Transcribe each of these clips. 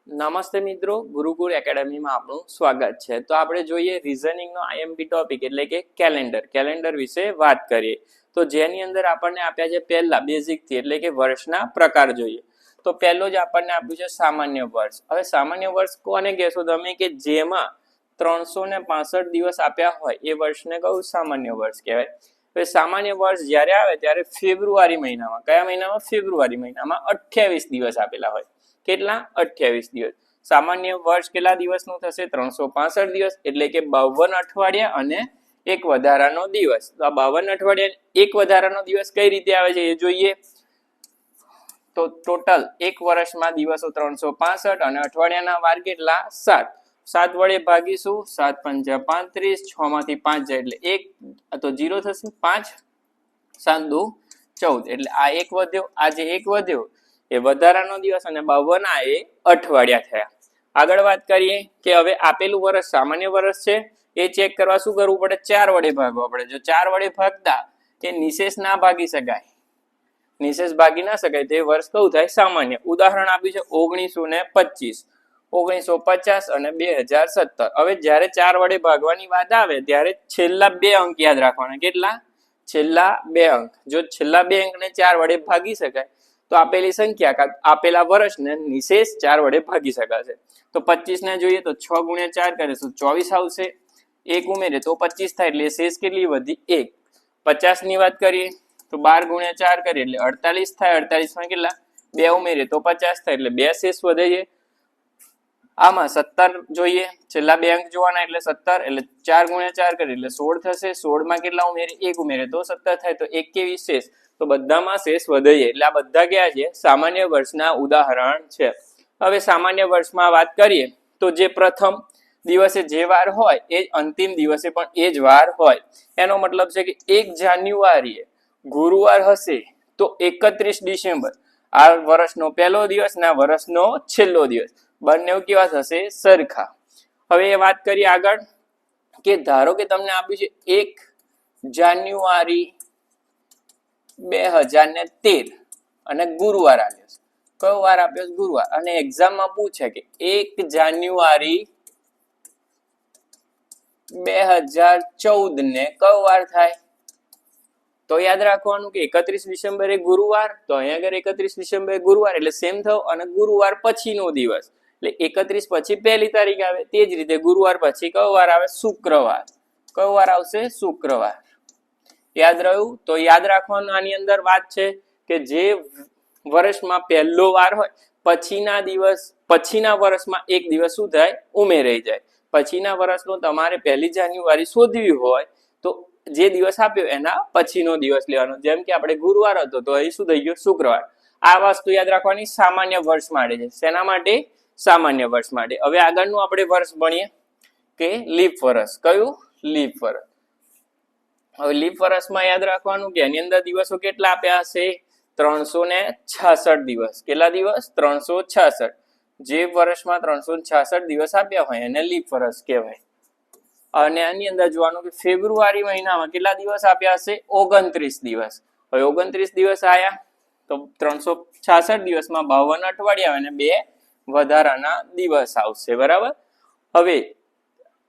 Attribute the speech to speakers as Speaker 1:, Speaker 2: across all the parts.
Speaker 1: નમસ્તે મિત્રો, ગુરુકુળ એકેડમીમાં આપનું સ્વાગત છે. તો આપણે જોઈએ રીઝનિંગનો આઈએમપી ટોપિક એટલે કે કેલેન્ડર વિશે વાત કરીએ. તો જેની અંદર આપણને આપ્યા છે પહેલા બેઝિકથી એટલે કે વર્ષના પ્રકાર જોઈએ. તો પહેલો જ આપણને આપ્યું છે સામાન્ય વર્ષ. હવે સામાન્ય વર્ષ કોને કહેશો તમે કે જેમાં 365 દિવસ આપ્યા હોય એ વર્ષને કહું સામાન્ય વર્ષ કહેવાય. હવે સામાન્ય વર્ષ જ્યારે આવે ત્યારે ફેબ્રુઆરી મહિનામાં, કયા મહિનામાં? ફેબ્રુઆરી મહિનામાં 28 દિવસ આપેલા હોય. કેટલા? 28 દિવસ. સામાન્ય વર્ષ કેટલા દિવસનું થશે? 365 દિવસ એટલે કે 52 અઠવાડિયા અને એક વધારાનો દિવસ. તો આ 52 અઠવાડિયા એક વધારાનો દિવસ કઈ રીતે આવે છે એ જોઈએ. તો ટોટલ એક વર્ષમાં દિવસો 365 અને અઠવાડિયાના વાર કેટલા? 7. 7 વડે ભાગીશું, 7 પંચા 35, 6 માંથી 5 જાય એટલે 1 તો 0 થશે. 5 7 2 14 એટલે આ એક વધ્યો. આ જે એક વધ્યો એ વધારાનો દિવસ અને 52 એ અઠવાડિયા થયા. આગળ વાત કરીએ કે હવે આપેલું વર્ષ સામાન્ય વર્ષ છે એ ચેક કરવા શું કરવું પડે? 4 વડે ભાગવા પડે. જો 4 વડે ભાગતા એ નિશેષ ના ભાગી શકાય, નિશેષ ભાગી ના શકાય તે વર્ષ કયું થાય? સામાન્ય. ઉદાહરણ આપ્યું છે 1925, 1950 અને 2017. હવે જ્યારે 4 વડે ભાગવાની વાત આવે ત્યારે છેલ્લા 2 અંક યાદ રાખવાના. કેટલા? છેલ્લા 2 અંક. જો છેલ્લા 2 અંકને 4 વડે ભાગી શકાય તો આપેલી સંખ્યા આપેલા વર્ષને નિશેષ 4 વડે ભાગી શકાશે. તો 25 ને જોઈએ તો 6 ગુણ્યા 4 કરીશું 24 આવશે. 1 ઉમેરે તો 25 થાય એટલે શેષ કેટલી વધી? 1. 50 ની વાત કરીએ તો 12 ગુણ્યા 4 કરીએ એટલે 48 થાય. 48 માં કેટલા? 2 ઉમેરે તો 50 થાય એટલે 2 શેષ વધે છે. આમાં 17 જોઈએ, છેલ્લા 2 અંક જોવાના એટલે 17 એટલે 4 ગુણ્યા 4 કરીએ એટલે 16 થશે. 16 માં કેટલા ઉમેરે? 1 ઉમેરે તો 17 થાય. તો 1 કેવી? શેષ. તો બધામાં શેષ વધે છે એટલે આ બધા કયા છે? સામાન્ય વર્ષના ઉદાહરણ છે. હવે સામાન્ય વર્ષમાં વાત કરીએ તો જે પ્રથમ દિવસે જે વાર હોય એ અંતિમ દિવસે પણ એ જ વાર હોય. એનો મતલબ છે કે 1 જાન્યુઆરીએ ગુરુવાર હશે તો 31 ડિસેમ્બર આ વર્ષનો પહેલો દિવસ ના વર્ષનો છેલ્લો દિવસ બંને કેવા થશે? સરખા. હવે એ વાત કરીએ આગળ કે ધારો કે તમને આપ્યું છે 1 જાન્યુઆરી 2013 અને ગુરુવાર આપ્યો છે. કયો વાર આપ્યો છે? ગુરુવાર. અને એક્ઝામમાં પૂછે કે 1 જાન્યુઆરી 2014 ને કયો વાર થાય? તો યાદ રાખવાનું કે 31 ડિસેમ્બરે ગુરુવાર, તો અહીંયા આગળ 31 ડિસેમ્બરે ગુરુવાર એટલે સેમ થયો. અને ગુરુવાર પછીનો દિવસ એટલે 31 પછી પહેલી તારીખ આવે. તે જ રીતે ગુરુવાર પછી કયો વાર આવે? શુક્રવાર. કયો વાર આવશે? શુક્રવાર. યાદ રહ્યું? તો યાદ રાખવાનું આની અંદર વાત છે કે જે વર્ષમાં પહેલો વાર હોય પછીના વર્ષમાં એક દિવસ શું થાય? ઉમેરાઈ જાય. પછીના વર્ષનો તમારે 1 જાન્યુઆરી શોધવી હોય તો જે દિવસ આપ્યો એના પછીનો દિવસ લેવાનો. જેમ કે આપણે ગુરુવાર હતો તો અહીં શું થઈ ગયો? શુક્રવાર. આ વસ્તુ યાદ રાખવાની સામાન્ય વર્ષ માટે છે. શેના માટે? સામાન્ય વર્ષ માટે. હવે આગળનું આપણે વર્ષ ભણીએ કે લીપ વર્ષ. કયું? લીપ વર્ષ. હવે લીપ વર્ષમાં યાદ રાખવાનું કે એની અંદર દિવસો કેટલા આપ્યા હશે? 366 દિવસ. કેટલા દિવસ? 366. જે વર્ષમાં 366 દિવસ આપ્યા હોય એને લીપ વર્ષ કહેવાય. અને આની અંદર જોવાનું કે ફેબ્રુઆરી મહિનામાં કેટલા દિવસ આપ્યા હશે? 29 દિવસ. હવે 29 દિવસ આયા તો 366 દિવસમાં 52 અઠવાડિયા અને 2 વધારાના દિવસ આવશે. બરાબર. હવે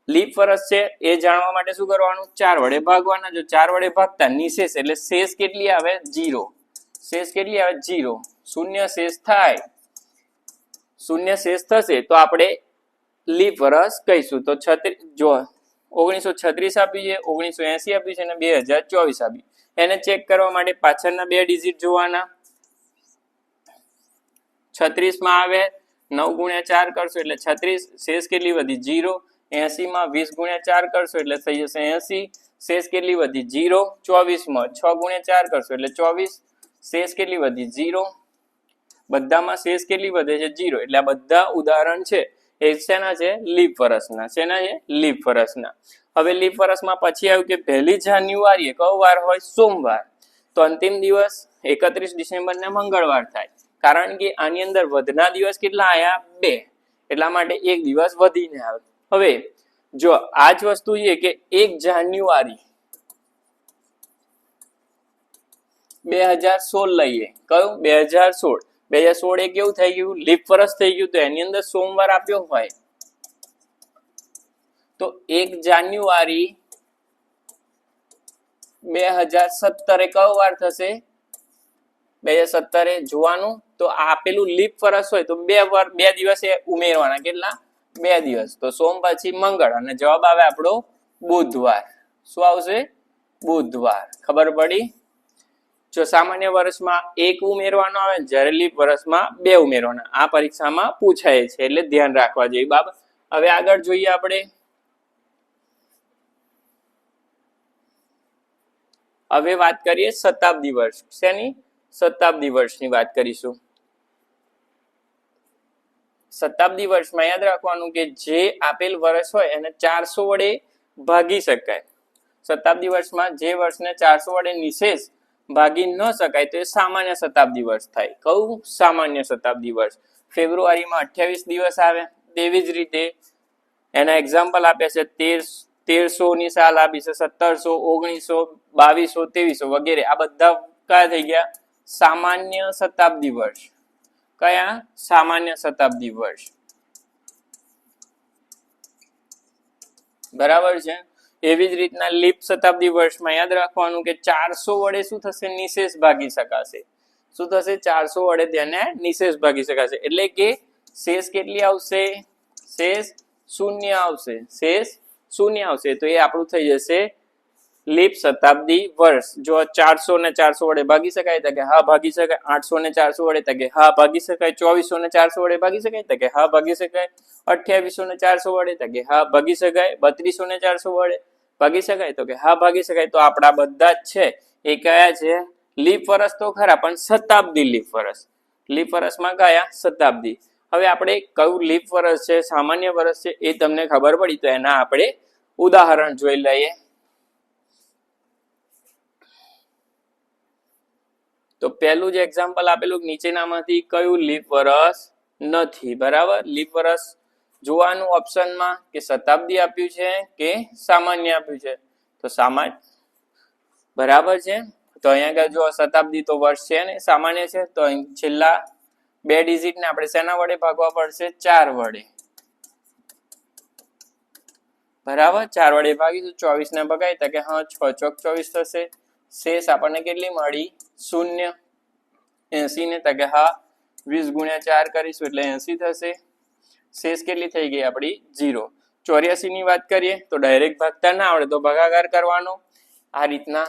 Speaker 1: લીપ વર્ષ છે એ જાણવા માટે શું કરવાનું? 4 વડે ભાગવાના. જો 4 વડે ભાગતા નિશેષ એટલે શેષ કેટલી આવે? 0. શેષ કેટલી આવે? 0. શૂન્ય શેષ થાય. શૂન્ય શેષ થશે તો આપણે લીપ વર્ષ કહીશું. તો 1936 આપ્યું છે, 1980 આપ્યું છે અને 2024 આપ્યું. એને ચેક કરવા માટે પાછળના 2 ડિજિટ જોવાના. 36 માં આવે 9 ગુણ્યા 4 કરશો એટલે 36. શેષ કેટલી વધી? 0. 80 માં 20 ગુણ્યા 4 કરશો એટલે થઈ જશે 80. શેષ કેટલી વધી? 0. 24 માં 6 ગુણ્યા 4 કરશો એટલે 24. શેષ કેટલી વધી? 0. બધામાં શેષ કેટલી વધે છે? 0. એટલે આ બધા ઉદાહરણ છે એ શેના છે? લીપ વર્ષના. શેના છે? લીપ વર્ષના. હવે લીપ વર્ષમાં પછી આવ્યું કે 1 જાન્યુઆરીએ કયો વાર હોય? સોમવાર. તો અંતિમ દિવસ 31 ડિસેમ્બર ને મંગળવાર થાય. કારણ કે આની અંદર વધના દિવસ કેટલા આયા? 2. એટલા માટે એક દિવસ વધીને આવે. હવે જો આ જ વસ્તુ છે કે 1 જાન્યુઆરી 2016 લઈએ. કયું? 2016. 2016 એ કેવું થઈ ગયું? લીપ વર્ષ થઈ ગયું. તો એની અંદર સોમવાર આપ્યો હોય તો 1 જાન્યુઆરી 2017 કયો વાર થશે? 2017 જોવાનું. તો આપેલું લીપ વર્ષ હોય તો 2 દિવસ ઉમેરવાના. કેટલા? 2 દિવસ. તો સોમ પછી મંગળ અને જવાબ આવે આપણો બુધવાર. શું આવશે? બુધવાર. ખબર પડી? જો સામાન્ય વર્ષમાં 1 ઉમેરવાનો આવે, જ્યારે લીપ વર્ષમાં 2 ઉમેરવાના. આ પરીક્ષામાં પૂછાય છે, એટલે ધ્યાન રાખવા જેવી બાબત. હવે આગળ જોઈએ આપણે. હવે વાત કરીએ શતાબ્દી વર્ષ. શેની? શતાબ્દી વર્ષની વાત કરીશું. શતાબ્દી વર્ષમાં યાદ રાખવાનું કે જે આપેલ વર્ષ હોય એને 400 વડે ભાગી શકાય. શતાબ્દી વર્ષમાં જે વર્ષને 400 વડે નિશેષ ભાગી ન શકાય તો એ સામાન્ય શતાબ્દી વર્ષ થાય. કયું? સામાન્ય શતાબ્દી વર્ષ. ફેબ્રુઆરીમાં 28 દિવસ આવે. તેવી જ રીતે એના એક્ઝામ્પલ આપ્યા છે. 1300 ની સાલ આપી છે, 1700, 1900, 2200, 2300 વગેરે. આ બધા કયા થઈ ગયા? સામાન્ય શતાબ્દી વર્ષ. કયા? સામાન્ય શતાબ્દી વર્ષ. બરાબર છે. એવી જ રીતના લીપ શતાબ્દી વર્ષમાં યાદ રાખવાનું કે 400 વડે શું થશે? નિશેષ ભાગી શકાશે. શું થશે? 400 વડે તેને નિશેષ ભાગી શકાશે. એટલે કે શેષ કેટલી આવશે? શેષ 0 આવશે. શેષ 0 આવશે. તો એ આપણું થઈ જશે લીપ શતાબ્દી વર્ષ. જો 400 ને 400 વડે ભાગી શકાય તો કે હા ભાગી શકાય. 800 ને 400 વડે તો કે હા ભાગી શકાય. 2400 ને 400 વડે ભાગી શકાય તો કે હા ભાગી શકાય. 2800 ને 400 વડે તો કે હા ભાગી શકાય. 3200 ને 400 વડે ભાગી શકાય તો કે હા ભાગી શકાય. તો આપણા બધા જ છે એ કયા છે? લીપ વર્ષ તો ખરા, પણ શતાબ્દી લીપ વર્ષ. લીપ વર્ષમાં કયા? શતાબ્દી. હવે આપણે કયું લીપ વર્ષ છે, સામાન્ય વર્ષ છે, એ તમને ખબર પડી તો એના આપણે ઉદાહરણ જોઈ લઈએ. તો પહેલું જ એક્ઝામ્પલ આપેલું નીચેનામાંથી કયું લીપ વર્ષ નથી? બરાબર. લીપ વર્ષ જોવાનું ઓપ્શનમાં કે શતાબ્દી આપ્યું છે કે સામાન્ય આપ્યું છે. તો સામાન્ય. બરાબર છે. તો અહીંયા જો શતાબ્દી તો વર્ષ છે ને સામાન્ય છે. તો છેલ્લા 2 ડિજિટ ને આપણે શેના વડે ભાગવા પડશે? 4 વડે. બરાબર. 4 વડે ભાગીશું. 24 ને ભગાય તો કે હા 6 ચોક 24 થશે. શેષ આપણને કેટલી મળી? 0. 80 ને તો કે હા 20 ગુણ્યા 4 કરીશું એટલે 80 થશે. શેષ કેટલી થઈ ગઈ આપણી? 0. 84 ની વાત કરીએ તો ડાયરેક્ટ ભાગતા ના આવડે તો ભાગાકાર કરવાનો. આ રીતના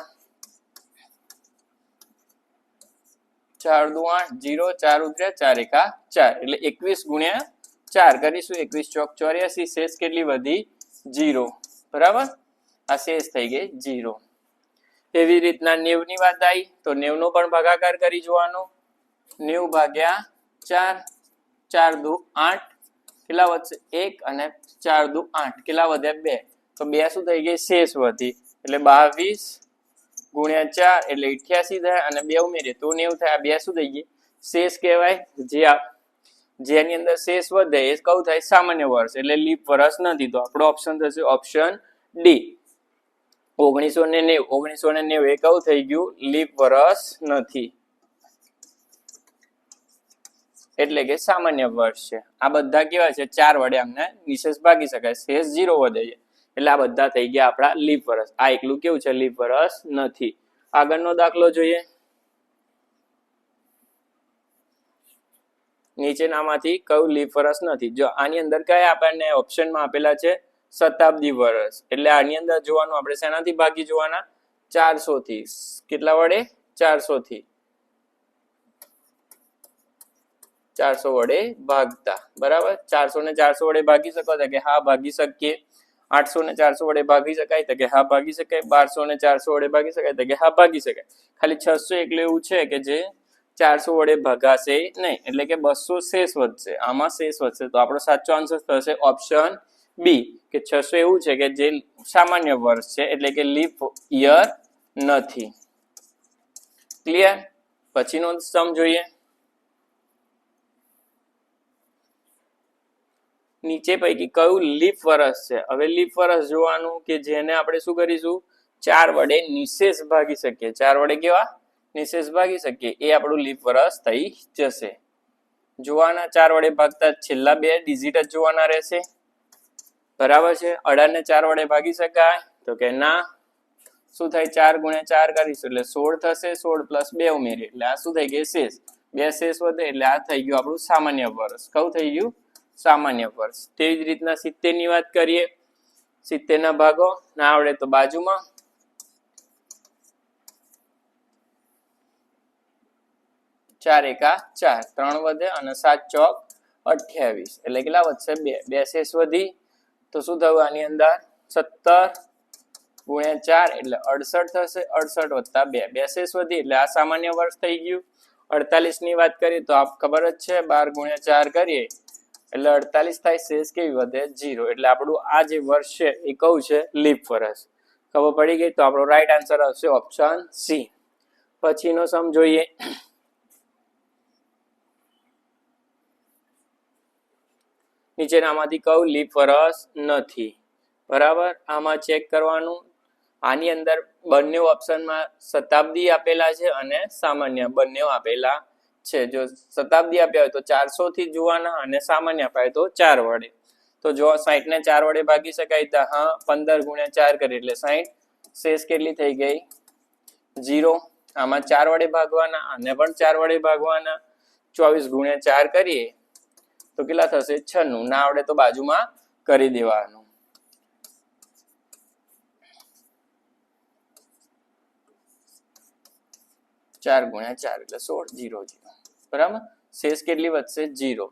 Speaker 1: 4 દુ 8, 0, 4 ઉતર્યા, 4 એકા 4 એટલે 21 ગુણ્યા 4 કરીશું. 21 ચોક 84. શેષ કેટલી વધી? 0. બરાબર. આ શેષ થઈ ગઈ 0. એવી રીતના 90 ની વાત આવી તો 90 નો પણ ભાગાકાર કરી જોવાનો. 90 ભાગ્યા 4, 4 દુ 8 કેટલા વધશે? 1 અને 4 દુ 8 કેટલા વધ્યા? 2. તો 2 શું થઈ ગઈ? શેષ વધી. એટલે 22 ગુણ્યા 4 એટલે 88 થાય અને 2 ઉમેરીએ તો 90 થાય. આ 2 શું થઈ ગઈ? શેષ કહેવાય. જેની અંદર શેષ વધે એ કયું થાય? સામાન્ય વર્ષ. એટલે લીપ વર્ષ નથી. તો આપણો ઓપ્શન થશે ઓપ્શન ડી. 1990. 1990 એ કયું થઈ ગયું? લીપ વર્ષ નથી. એટલે કે સામાન્ય વર્ષ છે. આ બધા કેવા છે? 4 વડે અમને નિશેષ ભાગી શકાય. શેષ 0 વધે છે. એટલે આ બધા થઈ ગયા આપણા લીપ વર્ષ. આ એકલું કેવું છે? લીપ વર્ષ નથી. આગળનો દાખલો જોઈએ. નીચેનામાંથી કયું લીપ વર્ષ નથી? જો આની અંદર કયા આપણને ઓપ્શનમાં આપેલા છે? શતાબ્દી વર્ષ. એટલે આની અંદર જોવાનું આપણે શેનાથી ભાગી જોવાના? 400 થી. કેટલા વડે? 400 થી. 400 વડે ભાગતા. બરાબર. 400 ને 400 વડે ભાગી શકો તો કે હા ભાગી શકીએ. 800 ને 400 વડે ભાગી શકાય તો કે હા ભાગી શકાય. 1200 ને 400 વડે ભાગી શકાય તો કે હા ભાગી શકાય. ખાલી 600 એકલું એવું છે કે જે 400 વડે ભાગાશે નહીં. એટલે કે 200 શેષ વધશે. આમાં શેષ વધશે. તો આપણો સાચો આન્સર થશે ઓપ્શન બી કે 600 એવું છે કે જે સામાન્ય વર્ષ છે. એટલે કે લીપ યર નથી. ક્લિયર? પછીનો સમ જોઈએ. નીચે પૈકી કયું લીપ વર્ષ છે? હવે લીપ વર્ષ જોવાનું કે જેને આપણે શું કરીશું? 4 વડે નિશેષ ભાગી શકીએ. 4 વડે કેવા? નિશેષ ભાગી શકીએ. એ આપણું લીપ વર્ષ થઈ જશે. જોવાના 4 વડે ભાગતા છેલ્લા 2 ડિજિટ જ જોવાના રહેશે, બરાબર છે. 18 ને 4 વડે ભાગી શકાય? તો કે ના. શું થાય? 4 ગુણ્યા 4 કરીશું એટલે 16 થશે. 16 પ્લસ 2 ઉમેરીએ એટલે આ શું થઈ ગયું? શેષ. 2 શેષ વધે એટલે આ થઈ ગયું આપણું સામાન્ય વર્ષ. કયું થઈ ગયું? સામાન્ય વર્ષ. તેવી જ રીતના 70 ની વાત કરીએ. 70 ના ભાગો ના આવડે તો બાજુમાં 4 એકા 4, 3 વધે અને 7 ચોક 28 એટલે કેટલા વધશે? 2. 2 શેષ વધી તો શું થયું? આની અંદર 17 ગુણ્યા 4 એટલે 68 થશે. 68 વત્તા 2, 2 શેષ વધી એટલે આ સામાન્ય વર્ષ થઈ ગયું. 48 ની વાત કરીએ તો આપ ખબર જ છે 12 ગુણ્યા 4 કરીએ એટલે 48 થાય. શેષ કેવી વધે? 0. એટલે આપણું આ જે વર્ષ છે એ કયું છે? લીપ વર્ષ. ખબર પડી ગઈ? તો આપણો રાઈટ આન્સર આવશે ઓપ્શન સી. પછીનો સમ જોઈએ. નીચેનામાંથી કયું લીપ વર્ષ નથી? બરાબર, આમાં ચેક કરવાનું. આની અંદર બંને ઓપ્શનમાં શતાબ્દી આપેલા છે અને સામાન્ય બંને આપેલા છે. જો શતાબ્દી આપ્યા હોય તો 400 થી જોવાના અને સામાન્ય આપ્યા હોય તો 4 વડે. તો જો 60 ને 4 વડે ભાગી શકાય તો હા, 15 ગુણ્યા 4 કરીએ એટલે 60. શેષ કેટલી થઈ ગઈ? 0. આમાં 4 વડે ભાગવાના અને પણ 4 વડે ભાગવાના. 24 ગુણ્યા 4 કરીએ તો કેટલા થશે? 96. ના આવડે તો બાજુમાં કરી દેવાનું. ચાર ગુણ્યા 4 એટલે 16. 0 0. બરાબર. શેષ કેટલી વધશે? 0.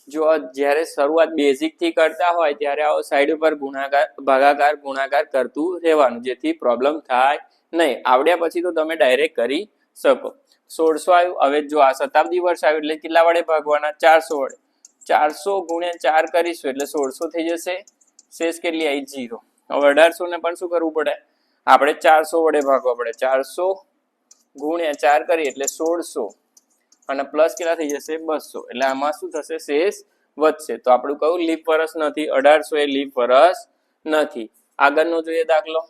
Speaker 1: જો જ્યારે શરૂઆત બેઝિક થી કરતા હોય ત્યારે આવો સાઈડ ઉપર ગુણાકાર ભાગાકાર ગુણાકાર કરતું રહેવાનું, જેથી પ્રોબ્લેમ થાય નહીં. આવડ્યા પછી તો તમે ડાયરેક્ટ કરી શકો. 1600 આવ્યું. હવે જો આ શતાબ્દી વર્ષ આવ્યું એટલે કેટલા વડે ભાગવાના? 400 વડે. 400 ગુણ્યા 4 કરીશું એટલે 1600 થઈ જશે. શેષ કેટલી આવી? 0. હવે 1800 ને પણ શું કરવું પડે? આપણે 400 વડે ભાગવા પડે. 400 ગુણ્યા 4 કરીએ એટલે 1600 અને પ્લસ કેટલા થઈ જશે? 200. એટલે આમાં શું થશે? શેષ વધશે. તો આપણું કયું લીપ વર્ષ નથી? 1800 એ લીપ વર્ષ નથી. આગળનો જોઈએ દાખલો.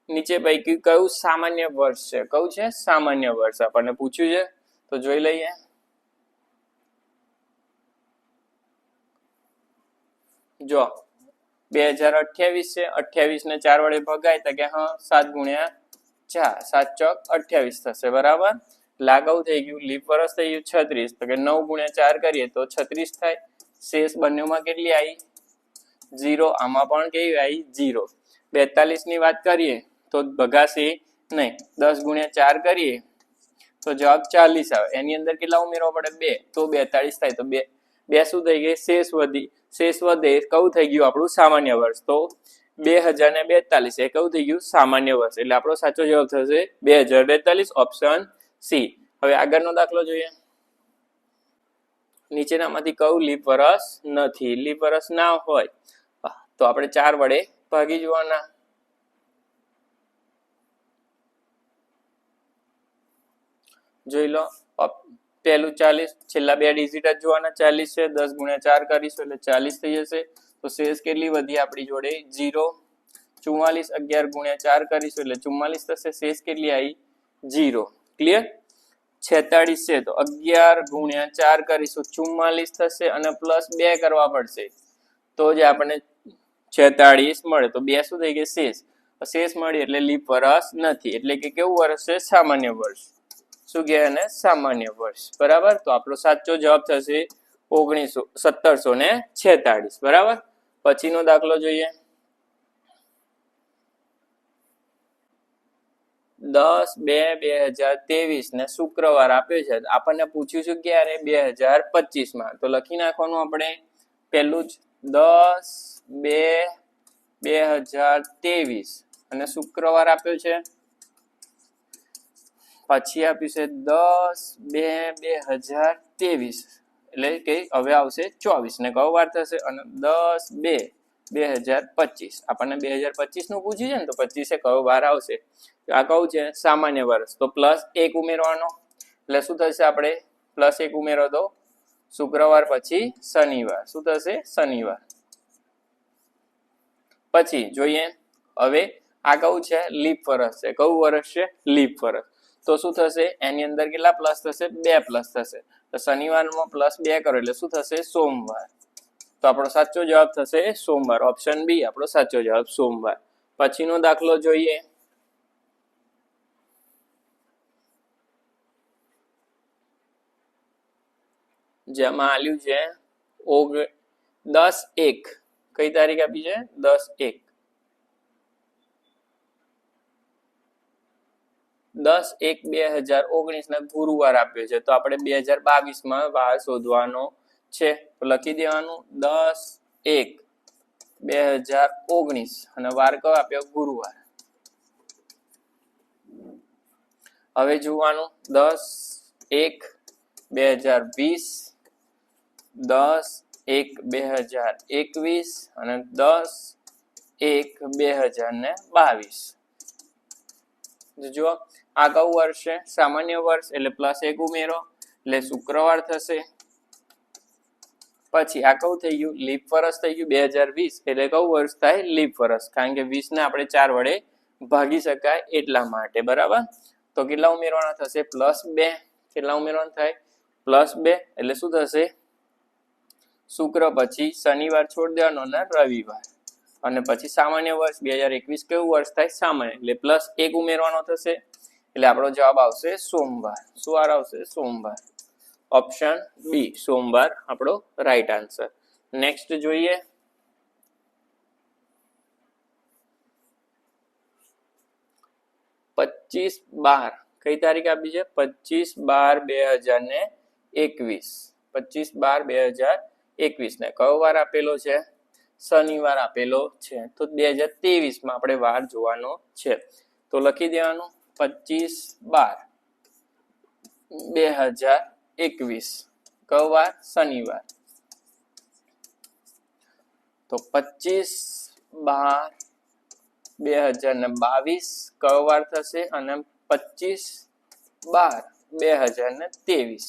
Speaker 1: નીચે પૈકી કયું સામાન્ય વર્ષ છે? કયું છે? સામાન્ય વર્ષ આપણને પૂછ્યું છે, તો જોઈ લઈએ. જો 2028 છે. 28 ને 4 વડે ભગાય તો કે હા, 7 ગુણ્યા 4, 7 ચોક 28 થશે. બરાબર. લાગવ થઈ ગયું. લીપ વર્ષ થઈ ગયું 36. તો કે 9 ગુણ્યા 4 કરીએ તો 36 થાય. શેષ બંનેમાં કેટલી આવી? 0. આમાં પણ કેવી આવી? 0. 42 ની વાત કરીએ તો ભગાશે નહીં. 10 ગુણ્યા 4 કરીએ તો જવાબ 40 આવે. એની અંદર કેટલા ઉમેરવા પડે? 2. તો 42 થાય. તો 2 શું થઈ ગઈ? શેષ વધી. શેષ વધે કયું થઈ ગયું? આપણું સામાન્ય વર્ષ. તો 2042 એ કયું થઈ ગયું? સામાન્ય વર્ષ. એટલે આપણો સાચો જવાબ થશે 2042, ઓપ્શન સી. હવે આગળનો દાખલો જોઈએ. નીચેનામાંથી કયું લીપ વર્ષ નથી? લીપ વર્ષ ના હોય તો આપણે 4 વડે ભાગી જવાના. જોઈ લો. પહેલું 40, છેલ્લા 2 ડિજિટ જ જોવાના. 40 છે. 10 ગુણ્યા 4 કરીશું એટલે 40 થઈ જશે. તો શેષ કેટલી વધી આપણી જોડે? 0. 44, 11 ગુણ્યા 4 કરીશું એટલે 44 થશે. શેષ કેટલી આવી? 0. ક્લિયર? 46 છે તો 11 ગુણ્યા 4 કરીશું 44 થશે અને પ્લસ 2 કરવા પડશે તો જ આપણને 46 મળે. તો 2 શું થઈ ગઈ? શેષ. શેષ મળી એટલે લીપ વર્ષ નથી. એટલે કે કેવું વર્ષ છે? સામાન્ય વર્ષ. શું કહેવાય ને? સામાન્ય વર્ષ. બરાબર. તો આપણો સાચો જવાબ થશે 1746. બરાબર. પછીનો દાખલો જોઈએ. 10/2/2023 ને શુક્રવાર આપ્યો છે. આપણને પૂછ્યું છે ક્યારે? 2025 તો લખી નાખવાનું આપણે. પહેલું જ 10/2/2023 અને શુક્રવાર આપ્યો છે. પછી આપ્યું છે 10/2/2023 એટલે કે હવે આવશે 24 ને કયો વાર થશે? અને 10/2/2025 આપણને 2025 નું પૂછ્યું છે ને, તો 25 કયો વાર આવશે? આ કયું છે? સામાન્ય વર્ષ. તો +1 ઉમેરવાનો એટલે શું થશે? આપણે +1 ઉમેરો તો શુક્રવાર પછી શનિવાર. શું થશે? શનિવાર. પછી જોઈએ. હવે આ કયું છે? લીપ વર્ષ છે. કયું વર્ષ છે? લીપ વર્ષ. તો શું થશે? એની અંદર કેટલા પ્લસ થશે? 2 પ્લસ થશે. તો શનિવારમાં +2 કરો એટલે શું થશે? સોમવાર. તો આપણો સાચો જવાબ થશે સોમવાર. ઓપ્શન બી આપણો સાચો જવાબ સોમવાર. પછીનો દાખલો જોઈએ. જેમાં આલ્યું છે 10/1. કઈ તારીખ આપી છે? 10/1. 10/1/2019 ના ગુરુવાર આપ્યો છે. તો આપણે 2022 વાર શોધવાનો છે. તો લખી દેવાનું 10/1/2019 અને વાર કયો આપ્યો? ગુરુવાર. હવે જોવાનું 10/1/2020, 10/1/2021 અને 10/1/2022. જો આ કયું વર્ષ છે? સામાન્ય વર્ષ એટલે +1 ઉમેરો એટલે શુક્રવાર થશે. પછી આ કયું થઈ ગયું? લીપ વર્ષ થઈ ગયું. 2020 એટલે કયું વર્ષ થાય? લીપ વર્ષ. કારણ કે 20 ને આપણે 4 વડે ભાગી શકાય એટલા માટે. બરાબર. તો કેટલા ઉમેરવાના થશે? +2. કેટલા ઉમેરવાના થાય? +2 એટલે શું થશે? શુક્ર પછી શનિવાર છોડી દેવાનો અને રવિવાર. અને પછી સામાન્ય વર્ષ 2021 કેવું વર્ષ થાય? સામાન્ય. એટલે +1 ઉમેરવાનો થશે એટલે આપણો જવાબ આવશે સોમવાર. શું વાર આવશે? સોમવાર. ઓપ્શન બી સોમવાર આપણો રાઈટ આન્સર. નેક્સ્ટ જોઈએ. પચીસ 12 કઈ તારીખ આપી છે? 25/12/2021. 25/12/2021 ને કયો વાર આપેલો છે? શનિવાર આપેલો છે. તો 2023 માં આપણે વાર જોવાનો છે. તો લખી દેવાનું 25/12/2021. કયો વાર? શનિવાર. તો 25/12/2022 કયો વાર થશે? અને 25/12/2023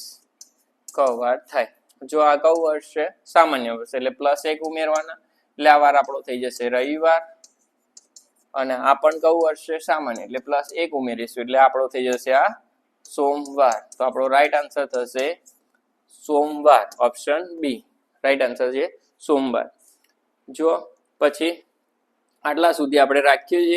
Speaker 1: કયો વાર થાય? જો આ કયું વર્ષ છે? સામાન્ય વર્ષ એટલે +1 ઉમેરવાના એટલે આ વાર આપણો થઈ જશે રવિવાર. અને આ પણ કયું વર્ષ છે? સામાન્ય એટલે +1 ઉમેરીશું એટલે આપણો થઈ જશે આ સોમવાર. તો આપણો રાઈટ આન્સર થશે સોમવાર. ઓપ્શન બી રાઈટ આન્સર છે સોમવાર. જો પછી આટલા સુધી આપણે રાખીએ છીએ.